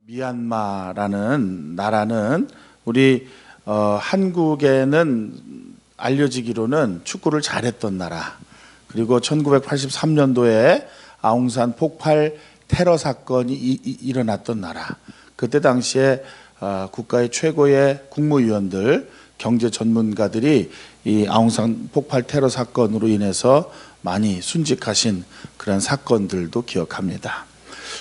미얀마라는 나라는 우리 한국에는 알려지기로는 축구를 잘했던 나라, 그리고 1983년도에 아웅산 폭발 테러 사건이 일어났던 나라, 그때 당시에 국가의 최고의 국무위원들, 경제 전문가들이 이 아웅산 폭발 테러 사건으로 인해서 많이 순직하신 그런 사건들도 기억합니다.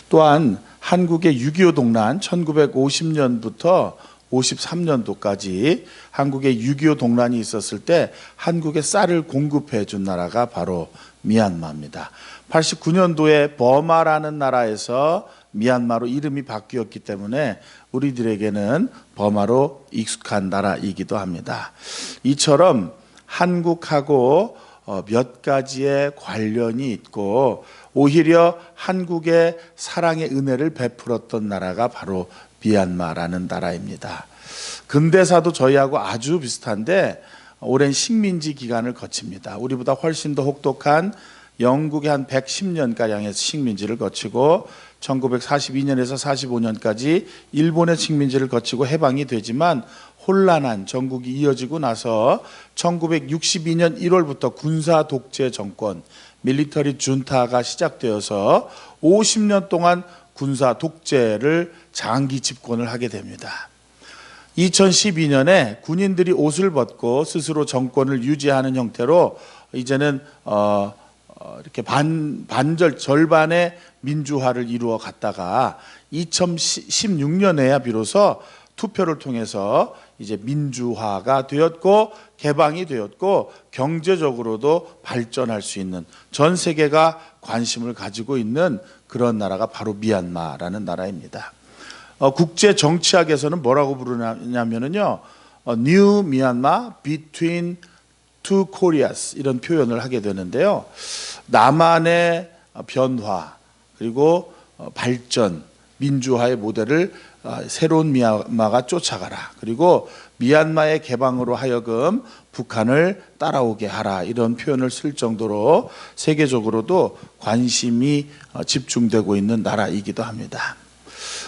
또한 한국의 6.25 동란 1950년부터 53년도까지 한국에 6.25 동란이 있었을 때 한국에 쌀을 공급해 준 나라가 바로 미얀마입니다. 89년도에 버마라는 나라에서 미얀마로 이름이 바뀌었기 때문에 우리들에게는 버마로 익숙한 나라이기도 합니다. 이처럼 한국하고 몇 가지의 관련이 있고 오히려 한국의 사랑의 은혜를 베풀었던 나라가 바로 미얀마라는 나라입니다. 근대사도 저희하고 아주 비슷한데 오랜 식민지 기간을 거칩니다. 우리보다 훨씬 더 혹독한 영국의 한 110년가량의 식민지를 거치고 1942년에서 45년까지 일본의 식민지를 거치고 해방이 되지만 혼란한 전국이 이어지고 나서 1962년 1월부터 군사 독재 정권, 밀리터리 준타가 시작되어서 50년 동안 군사 독재를 장기 집권을 하게 됩니다. 2012년에 군인들이 옷을 벗고 스스로 정권을 유지하는 형태로 이제는 이렇게 절반의 민주화를 이루어 갔다가 2016년에야 비로소 투표를 통해서 이제 민주화가 되었고 개방이 되었고 경제적으로도 발전할 수 있는, 전 세계가 관심을 가지고 있는 그런 나라가 바로 미얀마라는 나라입니다. 국제 정치학에서는 뭐라고 부르냐면요, New Myanmar between two Koreas, 이런 표현을 하게 되는데요. 남한의 변화 그리고 발전, 민주화의 모델을 새로운 미얀마가 쫓아가라. 그리고 미얀마의 개방으로 하여금 북한을 따라오게 하라. 이런 표현을 쓸 정도로 세계적으로도 관심이 집중되고 있는 나라이기도 합니다.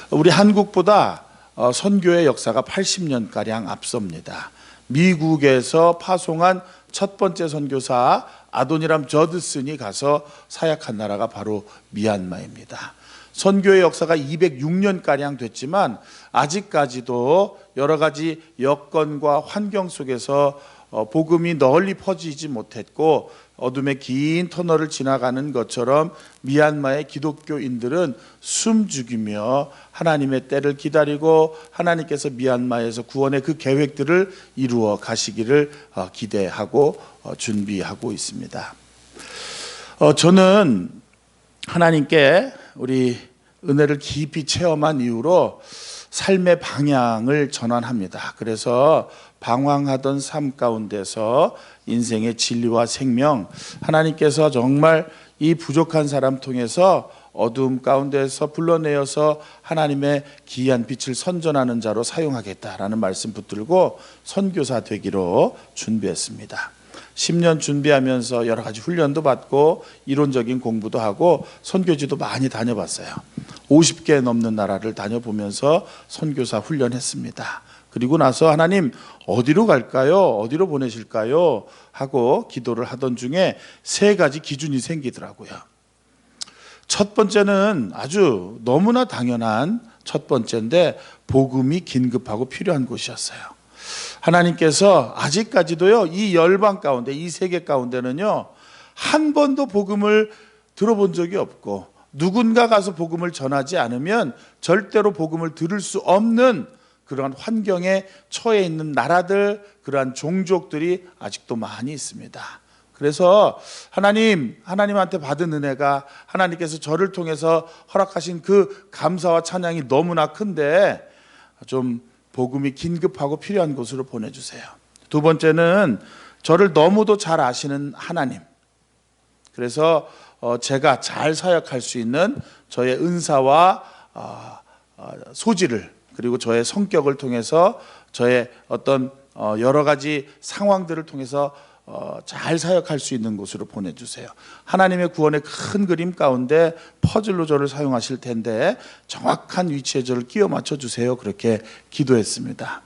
우리 한국보다 선교의 역사가 80년가량 앞섭니다. 미국에서 파송한 첫 번째 선교사 아도니람 저드슨이 가서 사역한 나라가 바로 미얀마입니다. 선교의 역사가 206년가량 됐지만 아직까지도 여러 가지 여건과 환경 속에서 복음이 널리 퍼지지 못했고 어둠의 긴 터널을 지나가는 것처럼 미얀마의 기독교인들은 숨죽이며 하나님의 때를 기다리고 하나님께서 미얀마에서 구원의 그 계획들을 이루어 가시기를 기대하고 준비하고 있습니다. 저는 하나님께 우리 은혜를 깊이 체험한 이후로 삶의 방향을 전환합니다. 그래서 방황하던 삶 가운데서 인생의 진리와 생명, 하나님께서 정말 이 부족한 사람 통해서 어둠 가운데서 불러내어서 하나님의 기이한 빛을 선전하는 자로 사용하겠다라는 말씀 붙들고 선교사 되기로 준비했습니다. 10년 준비하면서 여러 가지 훈련도 받고 이론적인 공부도 하고 선교지도 많이 다녀봤어요. 50개 넘는 나라를 다녀보면서 선교사 훈련했습니다. 그리고 나서 하나님 어디로 갈까요? 어디로 보내실까요? 하고 기도를 하던 중에 세 가지 기준이 생기더라고요. 첫 번째는 아주 너무나 당연한 첫 번째인데 복음이 긴급하고 필요한 곳이었어요. 하나님께서 아직까지도요, 이 열방 가운데, 이 세계 가운데는요, 한 번도 복음을 들어본 적이 없고 누군가 가서 복음을 전하지 않으면 절대로 복음을 들을 수 없는 그러한 환경에 처해 있는 나라들, 그러한 종족들이 아직도 많이 있습니다. 그래서 하나님한테 받은 은혜가 하나님께서 저를 통해서 허락하신 그 감사와 찬양이 너무나 큰데 좀 복음이 긴급하고 필요한 곳으로 보내주세요. 두 번째는 저를 너무도 잘 아시는 하나님. 그래서 제가 잘 사역할 수 있는 저의 은사와 소질을, 그리고 저의 성격을 통해서 저의 어떤 여러 가지 상황들을 통해서 잘 사역할 수 있는 곳으로 보내주세요. 하나님의 구원의 큰 그림 가운데 퍼즐로 저를 사용하실 텐데 정확한 위치에 저를 끼워 맞춰 주세요. 그렇게 기도했습니다.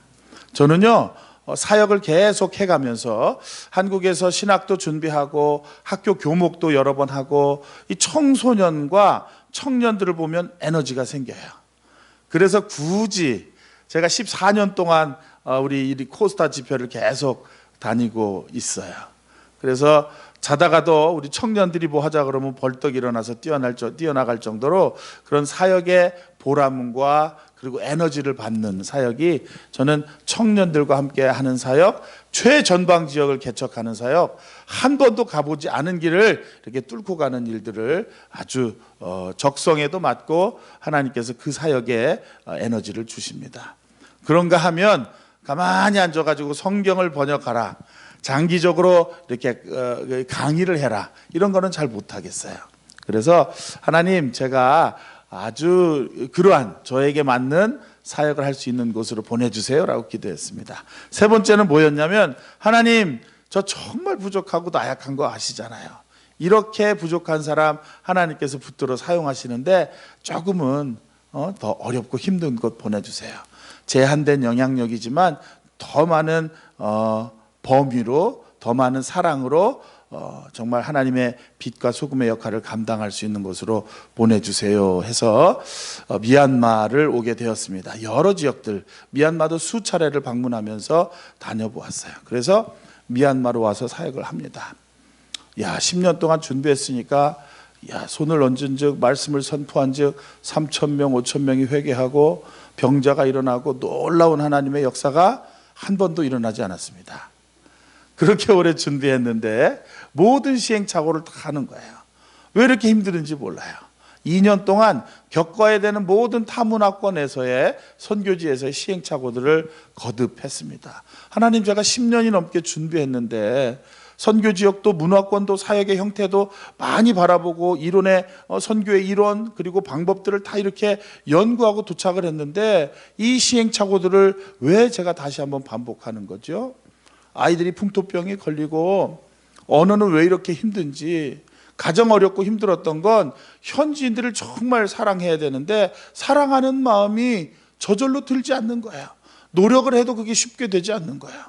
저는요, 사역을 계속 해가면서 한국에서 신학도 준비하고 학교 교목도 여러 번 하고 이 청소년과 청년들을 보면 에너지가 생겨요. 그래서 굳이 제가 14년 동안 우리 코스타 집회를 계속 다니고 있어요. 그래서 자다가도 우리 청년들이 뭐 하자 그러면 벌떡 일어나서 뛰어나갈 정도로 그런 사역의 보람과 그리고 에너지를 받는 사역이, 저는 청년들과 함께 하는 사역, 최전방 지역을 개척하는 사역, 한 번도 가보지 않은 길을 이렇게 뚫고 가는 일들을 아주 적성에도 맞고 하나님께서 그 사역에 에너지를 주십니다. 그런가 하면 가만히 앉아가지고 성경을 번역하라, 장기적으로 이렇게 강의를 해라, 이런 거는 잘 못하겠어요. 그래서 하나님, 제가 아주 그러한 저에게 맞는 사역을 할 수 있는 곳으로 보내주세요 라고 기도했습니다. 세 번째는 뭐였냐면, 하나님, 저 정말 부족하고 나약한 거 아시잖아요. 이렇게 부족한 사람 하나님께서 붙들어 사용하시는데 조금은 더 어렵고 힘든 곳 보내주세요. 제한된 영향력이지만 더 많은 범위로, 더 많은 사랑으로 정말 하나님의 빛과 소금의 역할을 감당할 수 있는 곳으로 보내주세요 해서 미얀마를 오게 되었습니다. 여러 지역들, 미얀마도 수차례를 방문하면서 다녀보았어요. 그래서 미얀마로 와서 사역을 합니다. 10년 동안 준비했으니까 손을 얹은 즉, 말씀을 선포한 즉 3,000명, 5,000명이 회개하고 병자가 일어나고 놀라운 하나님의 역사가 한 번도 일어나지 않았습니다. 그렇게 오래 준비했는데 모든 시행착오를 다 하는 거예요. 왜 이렇게 힘들은지 몰라요. 2년 동안 겪어야 되는 모든 타문화권에서의 선교지에서의 시행착오들을 거듭했습니다. 하나님, 제가 10년이 넘게 준비했는데 선교지역도 문화권도 사역의 형태도 많이 바라보고 이론의 선교의 이론 그리고 방법들을 다 이렇게 연구하고 도착을 했는데 이 시행착오들을 왜 제가 다시 한번 반복하는 거죠? 아이들이 풍토병에 걸리고 언어는 왜 이렇게 힘든지, 가정 어렵고 힘들었던 건 현지인들을 정말 사랑해야 되는데 사랑하는 마음이 저절로 들지 않는 거예요. 노력을 해도 그게 쉽게 되지 않는 거예요.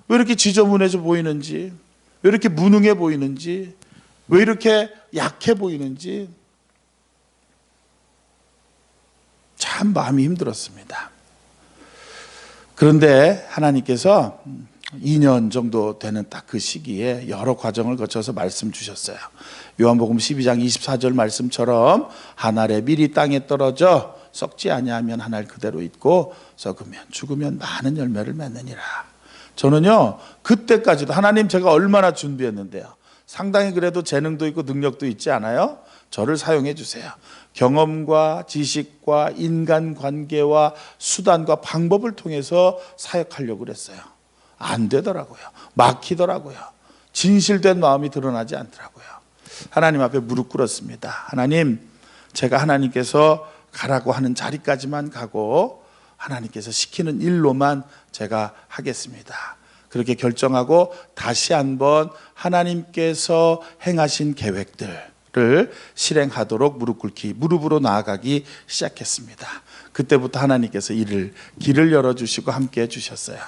왜 이렇게 지저분해져 보이는지, 왜 이렇게 무능해 보이는지, 왜 이렇게 약해 보이는지 참 마음이 힘들었습니다. 그런데 하나님께서 2년 정도 되는 딱 그 시기에 여러 과정을 거쳐서 말씀 주셨어요. 요한복음 12장 24절 말씀처럼 한 알의 밀이 땅에 떨어져 썩지 아니하면 한 알 그대로 있고 썩으면 죽으면 많은 열매를 맺느니라. 저는요, 그때까지도 하나님, 제가 얼마나 준비했는데요. 상당히 그래도 재능도 있고 능력도 있지 않아요? 저를 사용해 주세요. 경험과 지식과 인간관계와 수단과 방법을 통해서 사역하려고 그랬어요. 안 되더라고요. 막히더라고요. 진실된 마음이 드러나지 않더라고요. 하나님 앞에 무릎 꿇었습니다. 하나님, 제가 하나님께서 가라고 하는 자리까지만 가고 하나님께서 시키는 일로만 제가 하겠습니다. 그렇게 결정하고 다시 한번 하나님께서 행하신 계획들을 실행하도록 무릎 꿇기, 무릎으로 나아가기 시작했습니다. 그때부터 하나님께서 길을 열어주시고 함께 해주셨어요.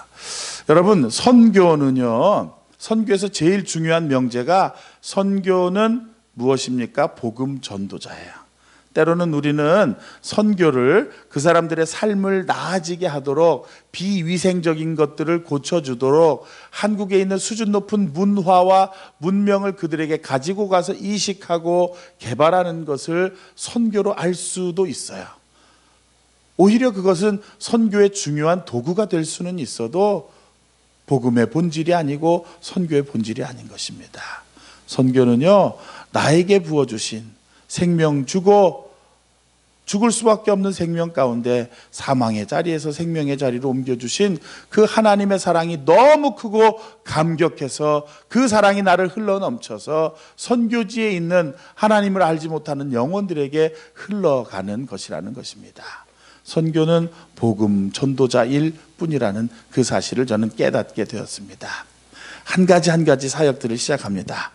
여러분, 선교는요, 선교에서 제일 중요한 명제가, 선교는 무엇입니까? 복음 전도자예요. 때로는 우리는 선교를 그 사람들의 삶을 나아지게 하도록 비위생적인 것들을 고쳐주도록 한국에 있는 수준 높은 문화와 문명을 그들에게 가지고 가서 이식하고 개발하는 것을 선교로 알 수도 있어요. 오히려 그것은 선교의 중요한 도구가 될 수는 있어도 복음의 본질이 아니고 선교의 본질이 아닌 것입니다. 선교는요, 나에게 부어주신 생명 주고 죽을 수밖에 없는 생명 가운데 사망의 자리에서 생명의 자리로 옮겨주신 그 하나님의 사랑이 너무 크고 감격해서 그 사랑이 나를 흘러넘쳐서 선교지에 있는 하나님을 알지 못하는 영혼들에게 흘러가는 것이라는 것입니다. 선교는 복음 전도자일 뿐이라는 그 사실을 저는 깨닫게 되었습니다. 한 가지 사역들을 시작합니다.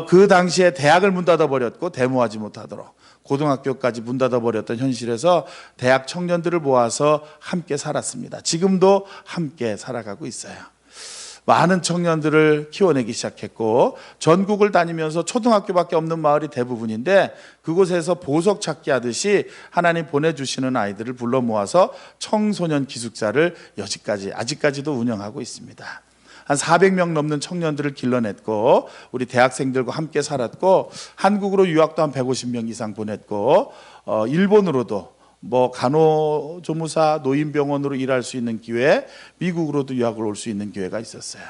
그 당시에 대학을 문 닫아버렸고 데모하지 못하도록 고등학교까지 문 닫아버렸던 현실에서 대학 청년들을 모아서 함께 살았습니다. 지금도 함께 살아가고 있어요. 많은 청년들을 키워내기 시작했고 전국을 다니면서 초등학교밖에 없는 마을이 대부분인데 그곳에서 보석 찾기 하듯이 하나님 보내주시는 아이들을 불러 모아서 청소년 기숙사를 아직까지도 운영하고 있습니다. 한 400명 넘는 청년들을 길러냈고 우리 대학생들과 함께 살았고 한국으로 유학도 한 150명 이상 보냈고 일본으로도 간호조무사, 노인병원으로 일할 수 있는 기회, 미국으로도 유학을 올 수 있는 기회가 있었어요.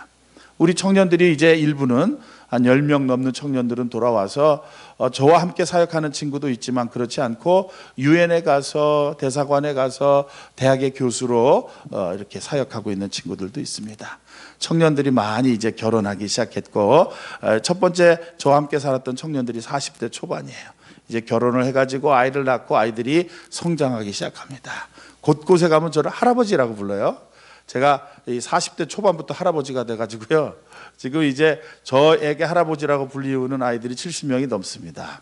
우리 청년들이 이제 일부는 한 10명 넘는 청년들은 돌아와서 저와 함께 사역하는 친구도 있지만 그렇지 않고 유엔에 가서 대사관에 가서 대학의 교수로 이렇게 사역하고 있는 친구들도 있습니다. 청년들이 많이 이제 결혼하기 시작했고 첫 번째 저와 함께 살았던 청년들이 40대 초반이에요. 이제 결혼을 해가지고 아이를 낳고 아이들이 성장하기 시작합니다. 곳곳에 가면 저를 할아버지라고 불러요. 제가 이 40대 초반부터 할아버지가 돼가지고요. 지금 이제 저에게 할아버지라고 불리우는 아이들이 70명이 넘습니다.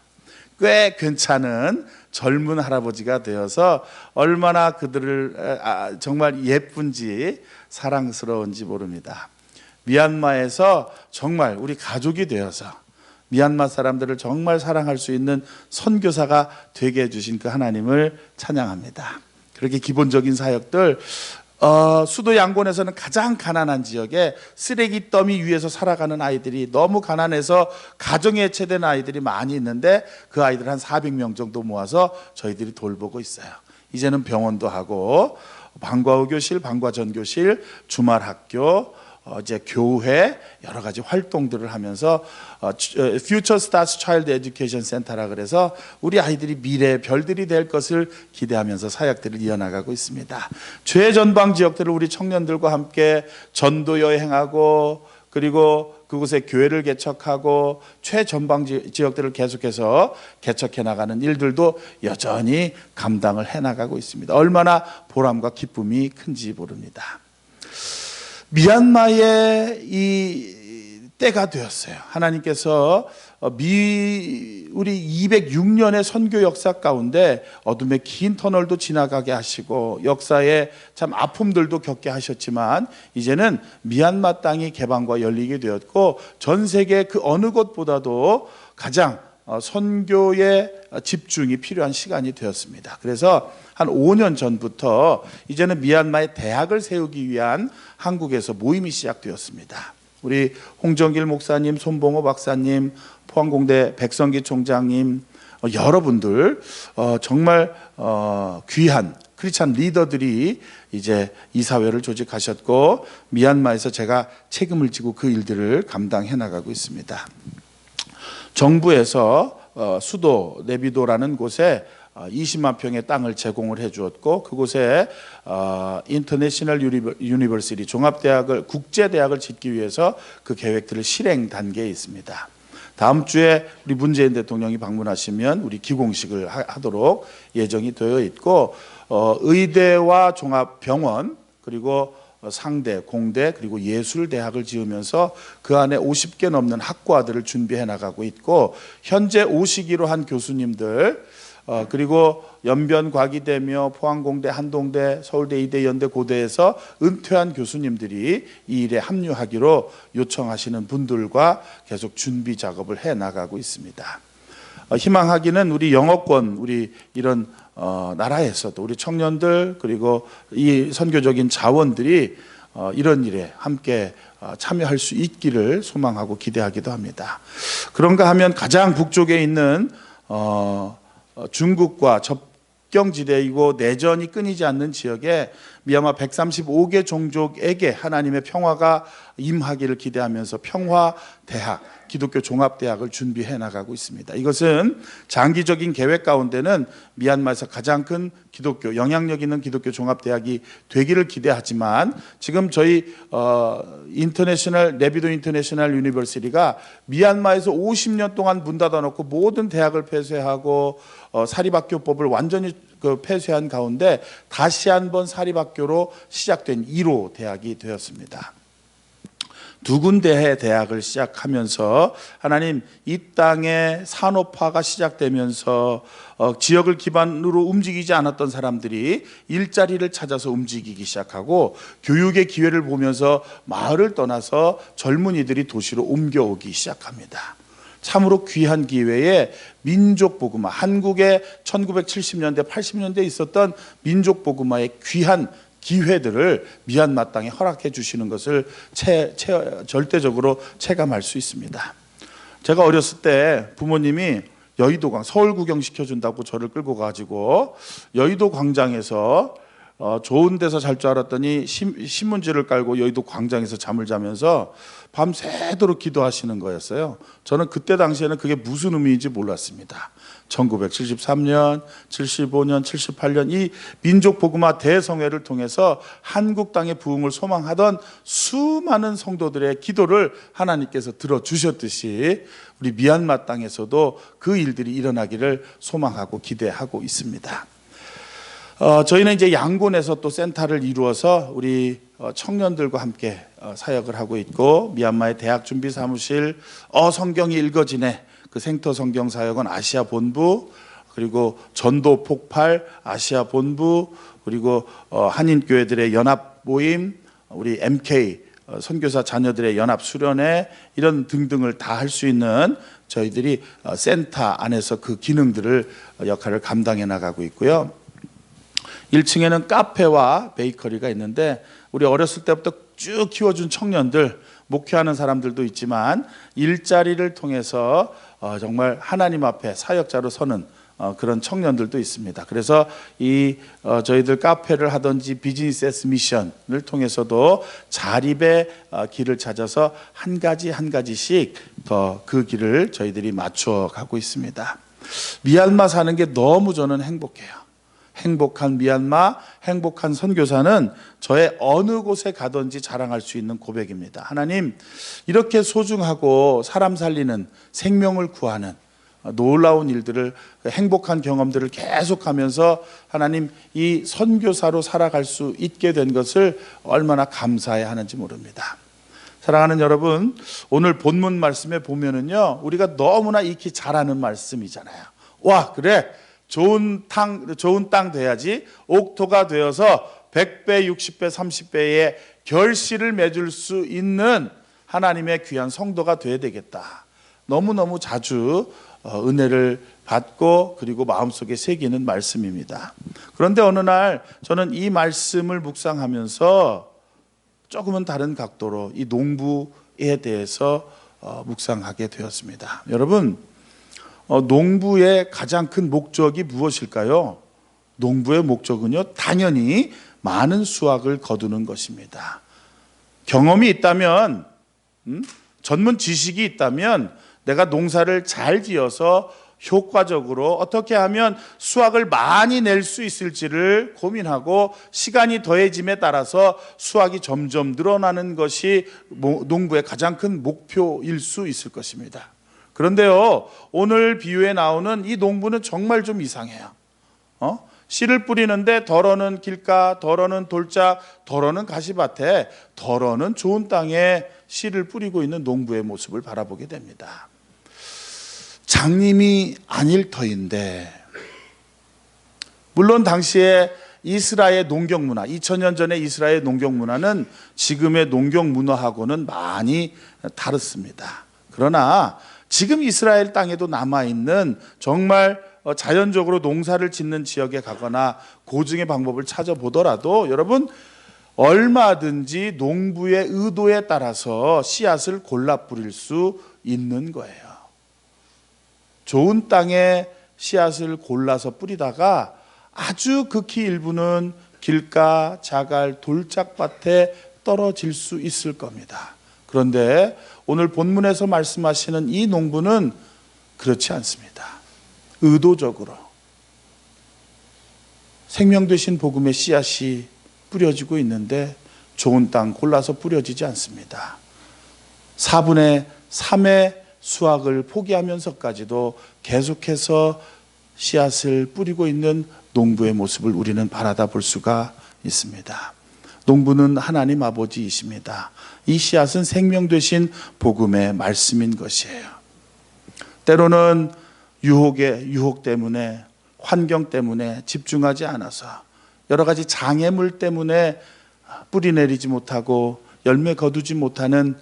꽤 괜찮은 젊은 할아버지가 되어서 얼마나 그들을 정말 예쁜지 사랑스러운지 모릅니다. 미얀마에서 정말 우리 가족이 되어서 미얀마 사람들을 정말 사랑할 수 있는 선교사가 되게 해주신 그 하나님을 찬양합니다. 그렇게 기본적인 사역들, 수도 양곤에서는 가장 가난한 지역에 쓰레기 더미 위에서 살아가는 아이들이 너무 가난해서 가정이 해체된 아이들이 많이 있는데 그 아이들 한 400명 정도 모아서 저희들이 돌보고 있어요. 이제는 병원도 하고 방과후 교실, 방과전교실, 주말 학교, 이제 교회 여러 가지 활동들을 하면서 Future Stars Child Education Center라 그래서 우리 아이들이 미래의 별들이 될 것을 기대하면서 사역들을 이어나가고 있습니다. 최전방 지역들을 우리 청년들과 함께 전도 여행하고 그리고 그곳에 교회를 개척하고 최전방 지역들을 계속해서 개척해 나가는 일들도 여전히 감당을 해나가고 있습니다. 얼마나 보람과 기쁨이 큰지 모릅니다. 미얀마의 이 때가 되었어요. 하나님께서 우리 206년의 선교 역사 가운데 어둠의 긴 터널도 지나가게 하시고 역사에 참 아픔들도 겪게 하셨지만 이제는 미얀마 땅이 개방과 열리게 되었고 전 세계 그 어느 곳보다도 가장 선교에 집중이 필요한 시간이 되었습니다. 그래서 한 5년 전부터 이제는 미얀마에 대학을 세우기 위한 한국에서 모임이 시작되었습니다. 우리 홍정길 목사님, 손봉호 박사님, 포항공대 백성기 총장님, 여러분들 정말 귀한 크리스찬 리더들이 이제 이사회를 조직하셨고 미얀마에서 제가 책임을 지고 그 일들을 감당해 나가고 있습니다. 정부에서 수도 네비도라는 곳에 20만 평의 땅을 제공을 해 주었고 그곳에 인터내셔널 유니버시티 종합대학을 국제대학을 짓기 위해서 그 계획들을 실행 단계에 있습니다. 다음 주에 우리 문재인 대통령이 방문하시면 우리 기공식을 하도록 예정이 되어 있고 의대와 종합병원 그리고 상대, 공대 그리고 예술대학을 지으면서 그 안에 50개 넘는 학과들을 준비해 나가고 있고 현재 오시기로 한 교수님들 그리고 연변 과기대며 포항공대, 한동대, 서울대, 이대, 연대, 고대에서 은퇴한 교수님들이 이 일에 합류하기로 요청하시는 분들과 계속 준비 작업을 해 나가고 있습니다. 희망하기는 우리 영어권 우리 이런 나라에서도 우리 청년들 그리고 이 선교적인 자원들이 이런 일에 함께 참여할 수 있기를 소망하고 기대하기도 합니다. 그런가 하면 가장 북쪽에 있는 중국과 접경지대이고 내전이 끊이지 않는 지역에 미얀마 135개 종족에게 하나님의 평화가 임하기를 기대하면서 평화대학, 기독교 종합대학을 준비해 나가고 있습니다. 이것은 장기적인 계획 가운데는 미얀마에서 가장 큰 기독교, 영향력 있는 기독교 종합대학이 되기를 기대하지만 지금 저희 네비도 인터내셔널 유니버시티가 미얀마에서 50년 동안 문 닫아놓고 모든 대학을 폐쇄하고 사립학교법을 완전히 폐쇄한 가운데 다시 한번 사립학교로 시작된 1호 대학이 되었습니다. 두 군데의 대학을 시작하면서 하나님 이 땅에 산업화가 시작되면서 지역을 기반으로 움직이지 않았던 사람들이 일자리를 찾아서 움직이기 시작하고 교육의 기회를 보면서 마을을 떠나서 젊은이들이 도시로 옮겨오기 시작합니다. 참으로 귀한 기회에 민족 복음화, 한국의 1970년대, 80년대에 있었던 민족 복음화의 귀한 기회들을 미얀마 땅에 허락해 주시는 것을 절대적으로 체감할 수 있습니다. 제가 어렸을 때 부모님이 여의도광, 서울 구경 시켜준다고 저를 끌고 가지고 여의도 광장에서 좋은 데서 잘 줄 알았더니 신문지를 깔고 여의도 광장에서 잠을 자면서 밤새도록 기도하시는 거였어요. 저는 그때 당시에는 그게 무슨 의미인지 몰랐습니다. 1973년, 75년, 78년 이 민족 복음화 대성회를 통해서 한국 땅의 부흥을 소망하던 수많은 성도들의 기도를 하나님께서 들어주셨듯이 우리 미얀마 땅에서도 그 일들이 일어나기를 소망하고 기대하고 있습니다. 저희는 이제 양곤에서 또 센터를 이루어서 우리 청년들과 함께 사역을 하고 있고, 미얀마의 대학 준비 사무실, 성경이 읽어지네 그 생터 성경 사역은 아시아 본부, 그리고 전도 폭발 아시아 본부, 그리고 한인 교회들의 연합 모임, 우리 MK 선교사 자녀들의 연합 수련회 이런 등등을 다 할 수 있는 저희들이 센터 안에서 그 기능들을 역할을 감당해 나가고 있고요. 1층에는 카페와 베이커리가 있는데 우리 어렸을 때부터 쭉 키워준 청년들, 목회하는 사람들도 있지만 일자리를 통해서 정말 하나님 앞에 사역자로 서는 그런 청년들도 있습니다. 그래서 저희들 카페를 하든지 비즈니스 에스 미션을 통해서도 자립의 길을 찾아서 한 가지씩 더 그 길을 저희들이 맞춰 가고 있습니다. 미얀마 사는 게 너무 저는 행복해요. 행복한 미얀마, 행복한 선교사는 저의 어느 곳에 가든지 자랑할 수 있는 고백입니다. 하나님, 이렇게 소중하고 사람 살리는, 생명을 구하는 놀라운 일들을, 행복한 경험들을 계속하면서 하나님 이 선교사로 살아갈 수 있게 된 것을 얼마나 감사해야 하는지 모릅니다. 사랑하는 여러분, 오늘 본문 말씀에 보면은요, 우리가 너무나 익히 잘 아는 말씀이잖아요. 와, 그래, 좋은 땅 돼야지 옥토가 되어서 100배, 60배, 30배의 결실을 맺을 수 있는 하나님의 귀한 성도가 돼야 되겠다. 너무너무 자주 은혜를 받고 그리고 마음속에 새기는 말씀입니다. 그런데 어느 날 저는 이 말씀을 묵상하면서 조금은 다른 각도로 이 농부에 대해서 묵상하게 되었습니다. 여러분, 농부의 가장 큰 목적이 무엇일까요? 농부의 목적은요, 당연히 많은 수확을 거두는 것입니다. 경험이 있다면, 전문 지식이 있다면 내가 농사를 잘 지어서 효과적으로 어떻게 하면 수확을 많이 낼 수 있을지를 고민하고 시간이 더해짐에 따라서 수확이 점점 늘어나는 것이 농부의 가장 큰 목표일 수 있을 것입니다. 그런데요, 오늘 비유에 나오는 이 농부는 정말 좀 이상해요. 씨를 뿌리는데 덜어는 길가, 덜어는 돌짝, 덜어는 가시밭에, 덜어는 좋은 땅에 씨를 뿌리고 있는 농부의 모습을 바라보게 됩니다. 장님이 아닐 터인데, 물론 당시에 이스라엘 농경 문화, 2000년 전에 이스라엘 농경 문화는 지금의 농경 문화하고는 많이 다릅니다. 그러나 지금 이스라엘 땅에도 남아있는 정말 자연적으로 농사를 짓는 지역에 가거나 고증의 방법을 찾아보더라도 여러분, 얼마든지 농부의 의도에 따라서 씨앗을 골라 뿌릴 수 있는 거예요. 좋은 땅에 씨앗을 골라서 뿌리다가 아주 극히 일부는 길가, 자갈, 돌짝밭에 떨어질 수 있을 겁니다. 그런데 오늘 본문에서 말씀하시는 이 농부는 그렇지 않습니다. 의도적으로 생명 되신 복음의 씨앗이 뿌려지고 있는데 좋은 땅 골라서 뿌려지지 않습니다. 4분의 3의 수확을 포기하면서까지도 계속해서 씨앗을 뿌리고 있는 농부의 모습을 우리는 바라다 볼 수가 있습니다. 농부는 하나님 아버지이십니다. 이 씨앗은 생명 되신 복음의 말씀인 것이에요. 때로는 유혹 때문에, 환경 때문에 집중하지 않아서, 여러 가지 장애물 때문에 뿌리 내리지 못하고 열매 거두지 못하는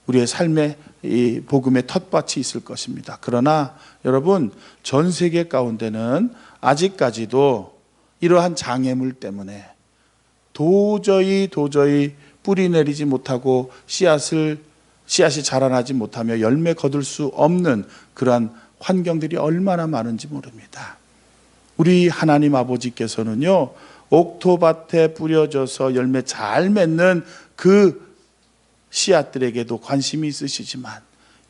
우리의 삶의 이 복음의 텃밭이 있을 것입니다. 그러나 여러분, 전 세계 가운데는 아직까지도 이러한 장애물 때문에 도저히 뿌리 내리지 못하고 씨앗이 자라나지 못하며 열매 거둘 수 없는 그러한 환경들이 얼마나 많은지 모릅니다. 우리 하나님 아버지께서는요, 옥토밭에 뿌려져서 열매 잘 맺는 그 씨앗들에게도 관심이 있으시지만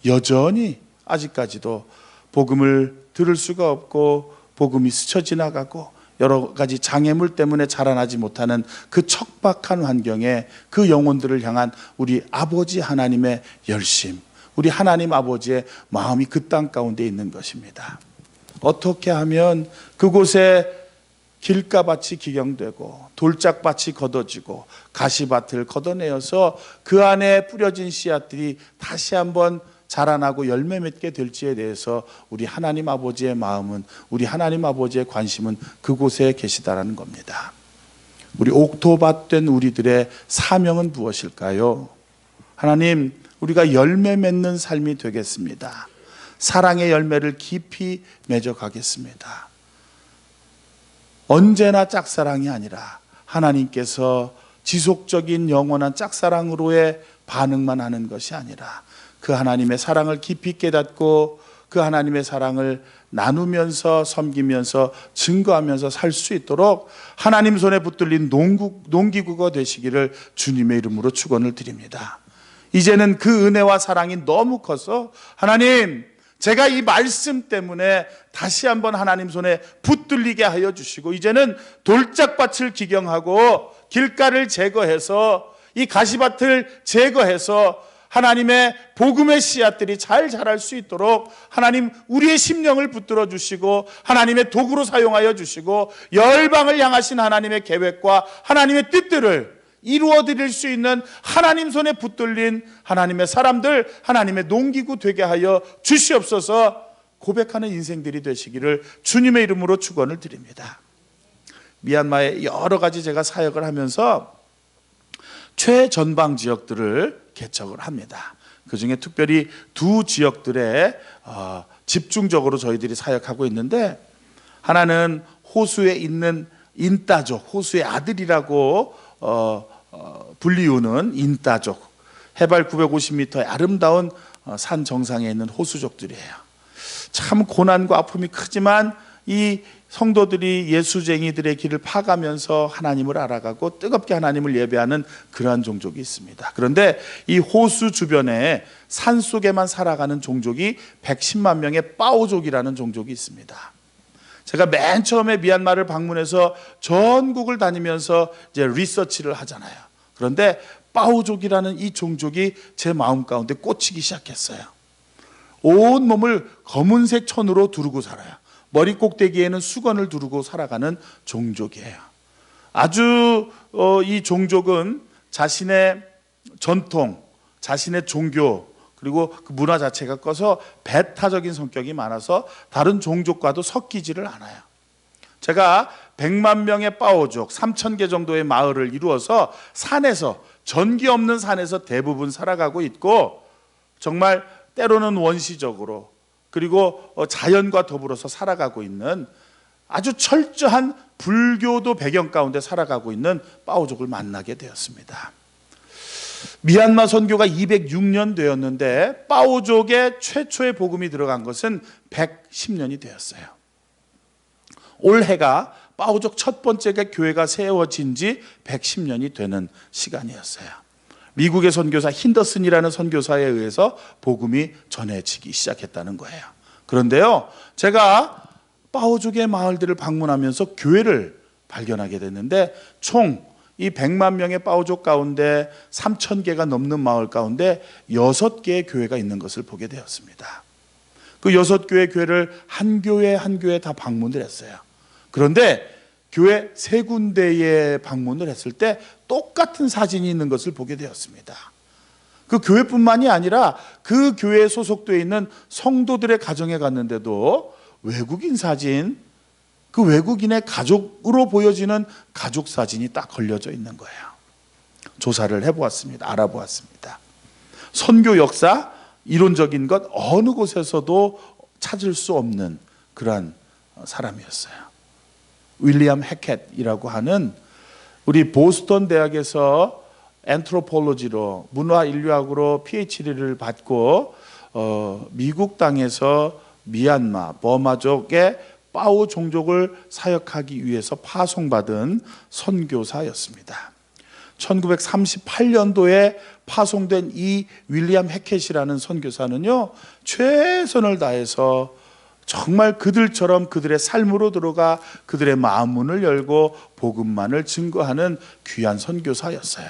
여전히 아직까지도 복음을 들을 수가 없고 복음이 스쳐 지나가고 여러 가지 장애물 때문에 자라나지 못하는 그 척박한 환경에 그 영혼들을 향한 우리 아버지 하나님의 열심, 우리 하나님 아버지의 마음이 그 땅 가운데 있는 것입니다. 어떻게 하면 그곳에 길가밭이 기경되고 돌짝밭이 걷어지고 가시밭을 걷어내어서 그 안에 뿌려진 씨앗들이 다시 한번 자라나고 열매 맺게 될지에 대해서 우리 하나님 아버지의 마음은, 우리 하나님 아버지의 관심은 그곳에 계시다라는 겁니다. 우리 옥토밭 된 우리들의 사명은 무엇일까요? 하나님, 우리가 열매 맺는 삶이 되겠습니다. 사랑의 열매를 깊이 맺어가겠습니다. 언제나 짝사랑이 아니라 하나님께서 지속적인 영원한 짝사랑으로의 반응만 하는 것이 아니라 그 하나님의 사랑을 깊이 깨닫고 그 하나님의 사랑을 나누면서 섬기면서 증거하면서 살 수 있도록 하나님 손에 붙들린 농기구가 되시기를 주님의 이름으로 축원을 드립니다. 이제는 그 은혜와 사랑이 너무 커서 하나님, 제가 이 말씀 때문에 다시 한번 하나님 손에 붙들리게 하여 주시고 이제는 돌짝밭을 기경하고 길가를 제거해서 이 가시밭을 제거해서 하나님의 복음의 씨앗들이 잘 자랄 수 있도록 하나님 우리의 심령을 붙들어 주시고 하나님의 도구로 사용하여 주시고 열방을 향하신 하나님의 계획과 하나님의 뜻들을 이루어 드릴 수 있는 하나님 손에 붙들린 하나님의 사람들, 하나님의 농기구 되게 하여 주시옵소서. 고백하는 인생들이 되시기를 주님의 이름으로 축원을 드립니다. 미얀마의 여러 가지 제가 사역을 하면서 최전방 지역들을 개척을 합니다. 그 중에 특별히 두 지역들에 집중적으로 저희들이 사역하고 있는데, 하나는 호수에 있는 인따족, 호수의 아들이라고 불리우는 인따족, 해발 950m의 아름다운 산 정상에 있는 호수족들이에요. 참 고난과 아픔이 크지만 이 성도들이 예수쟁이들의 길을 파가면서 하나님을 알아가고 뜨겁게 하나님을 예배하는 그러한 종족이 있습니다. 그런데 이 호수 주변에 산속에만 살아가는 종족이 110만 명의 빠오족이라는 종족이 있습니다. 제가 맨 처음에 미얀마를 방문해서 전국을 다니면서 이제 리서치를 하잖아요. 그런데 빠오족이라는 이 종족이 제 마음 가운데 꽂히기 시작했어요. 온 몸을 검은색 천으로 두르고 살아요. 머리 꼭대기에는 수건을 두르고 살아가는 종족이에요. 아주 이 종족은 자신의 전통, 자신의 종교, 그리고 그 문화 자체가 커서 배타적인 성격이 많아서 다른 종족과도 섞이지를 않아요. 제가 100만 명의 빠오족, 3,000개 정도의 마을을 이루어서 산에서, 전기 없는 산에서 대부분 살아가고 있고, 정말 때로는 원시적으로 그리고 자연과 더불어서 살아가고 있는 아주 철저한 불교도 배경 가운데 살아가고 있는 빠오족을 만나게 되었습니다. 미얀마 선교가 206년 되었는데 빠오족의 최초의 복음이 들어간 것은 110년이 되었어요. 올해가 빠오족 첫 번째 교회가 세워진 지 110년이 되는 시간이었어요. 미국의 선교사 힌더슨이라는 선교사에 의해서 복음이 전해지기 시작했다는 거예요. 그런데요, 제가 빠오족의 마을들을 방문하면서 교회를 발견하게 됐는데, 총 이 100만 명의 빠오족 가운데 3,000개가 넘는 마을 가운데 6개의 교회가 있는 것을 보게 되었습니다. 그 6교의 교회를 한 교회 한 교회 다 방문을 했어요. 그런데 교회 3군데에 방문을 했을 때 똑같은 사진이 있는 것을 보게 되었습니다. 그 교회뿐만이 아니라 그 교회에 소속되어 있는 성도들의 가정에 갔는데도 외국인 사진, 그 외국인의 가족으로 보여지는 가족 사진이 딱 걸려져 있는 거예요. 조사를 해보았습니다. 알아보았습니다. 선교 역사, 이론적인 것 어느 곳에서도 찾을 수 없는 그러한 사람이었어요. 윌리엄 해켓이라고 하는 우리 보스턴 대학에서 엔트로폴로지로 문화인류학으로 PhD를 받고 미국 땅에서 미얀마, 버마족의 파오 종족을 사역하기 위해서 파송받은 선교사였습니다. 1938년도에 파송된 이 윌리엄 해켓이라는 선교사는요, 최선을 다해서 정말 그들처럼 그들의 삶으로 들어가 그들의 마음문을 열고 복음만을 증거하는 귀한 선교사였어요.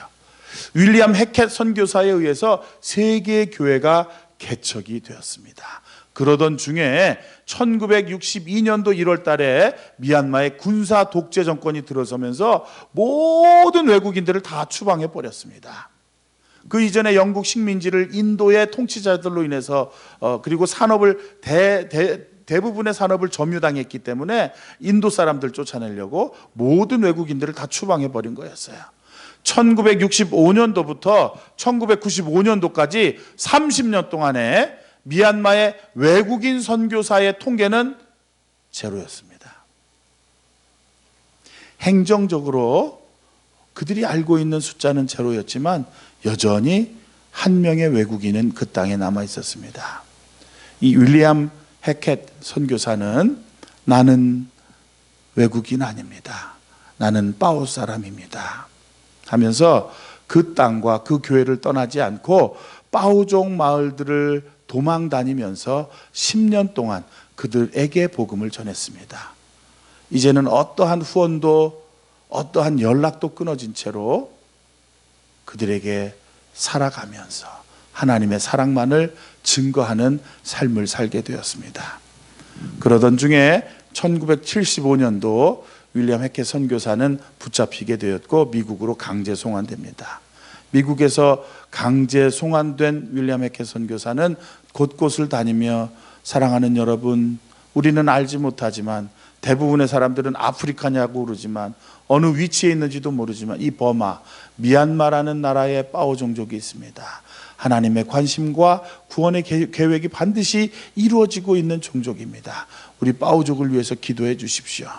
윌리엄 해켓 선교사에 의해서 세 개의 교회가 개척이 되었습니다. 그러던 중에 1962년도 1월 달에 미얀마의 군사 독재 정권이 들어서면서 모든 외국인들을 다 추방해 버렸습니다. 그 이전에 영국 식민지를 인도의 통치자들로 인해서 그리고 산업을 대부분의 산업을 점유당했기 때문에 인도 사람들 쫓아내려고 모든 외국인들을 다 추방해 버린 거였어요. 1965년도부터 1995년도까지 30년 동안에 미얀마의 외국인 선교사의 통계는 제로였습니다. 행정적으로 그들이 알고 있는 숫자는 제로였지만 여전히 한 명의 외국인은 그 땅에 남아 있었습니다. 이 윌리엄 해켓 선교사는 나는 외국인 아닙니다. 나는 파오 사람입니다. 하면서 그 땅과 그 교회를 떠나지 않고 파오족 마을들을 도망 다니면서 10년 동안 그들에게 복음을 전했습니다. 이제는 어떠한 후원도 어떠한 연락도 끊어진 채로 그들에게 살아가면서 하나님의 사랑만을 증거하는 삶을 살게 되었습니다. 그러던 중에 1975년도 윌리엄 해켓 선교사는 붙잡히게 되었고 미국으로 강제 송환됩니다. 미국에서 강제 송환된 윌리엄 해켓 선교사는 곳곳을 다니며 사랑하는 여러분, 우리는 알지 못하지만 대부분의 사람들은 아프리카냐고 그러지만 어느 위치에 있는지도 모르지만 이 버마, 미얀마라는 나라에 파오 종족이 있습니다. 하나님의 관심과 구원의 계획이 반드시 이루어지고 있는 종족입니다. 우리 파오족을 위해서 기도해 주십시오.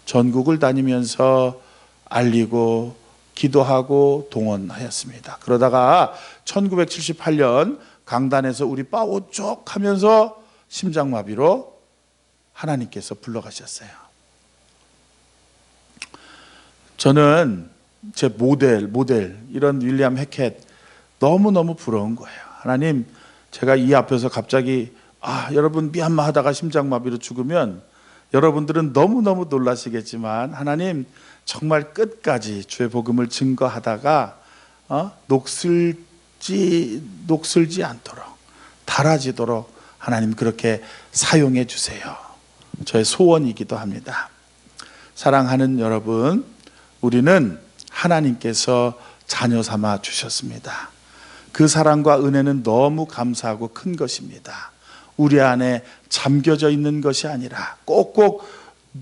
전국을 다니면서 알리고 기도하고 동원하였습니다. 그러다가 1978년 강단에서 우리 파오족 하면서 심장마비로 하나님께서 불러가셨어요. 저는 제 모델 이런 윌리엄 해켓 너무너무 부러운 거예요. 하나님, 제가 이 앞에서 갑자기 여러분 미얀마 하다가 심장마비로 죽으면 여러분들은 너무너무 놀라시겠지만 하나님 정말 끝까지 주의 복음을 증거하다가 녹슬지 않도록 닳아지도록 하나님 그렇게 사용해 주세요. 저의 소원이기도 합니다. 사랑하는 여러분, 우리는 하나님께서 자녀 삼아 주셨습니다. 그 사랑과 은혜는 너무 감사하고 큰 것입니다. 우리 안에 잠겨져 있는 것이 아니라 꼭꼭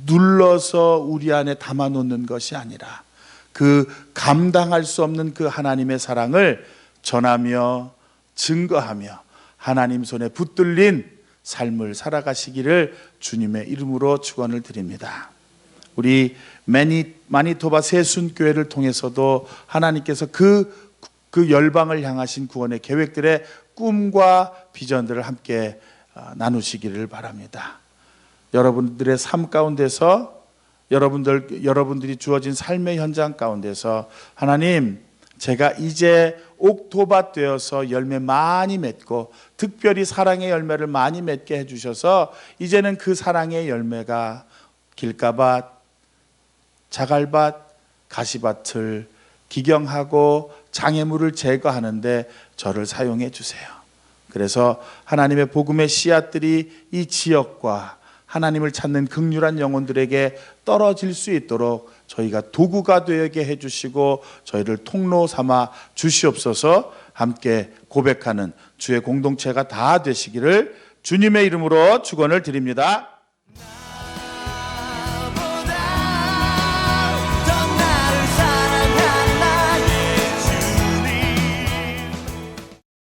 눌러서 우리 안에 담아놓는 것이 아니라 그 감당할 수 없는 그 하나님의 사랑을 전하며 증거하며 하나님 손에 붙들린 삶을 살아가시기를 주님의 이름으로 축원을 드립니다. 우리 마니토바 세순교회를 통해서도 하나님께서 그 열방을 향하신 구원의 계획들의 꿈과 비전들을 함께 나누시기를 바랍니다. 여러분들의 삶 가운데서 여러분들이 주어진 삶의 현장 가운데서 하나님, 제가 이제 옥토밭 되어서 열매 많이 맺고 특별히 사랑의 열매를 많이 맺게 해주셔서 이제는 그 사랑의 열매가 길가밭, 자갈밭, 가시밭을 기경하고 장애물을 제거하는데 저를 사용해 주세요. 그래서 하나님의 복음의 씨앗들이 이 지역과 하나님을 찾는 긍휼한 영혼들에게 떨어질 수 있도록 저희가 도구가 되게 해주시고 저희를 통로 삼아 주시옵소서. 함께 고백하는 주의 공동체가 다 되시기를 주님의 이름으로 축원을 드립니다.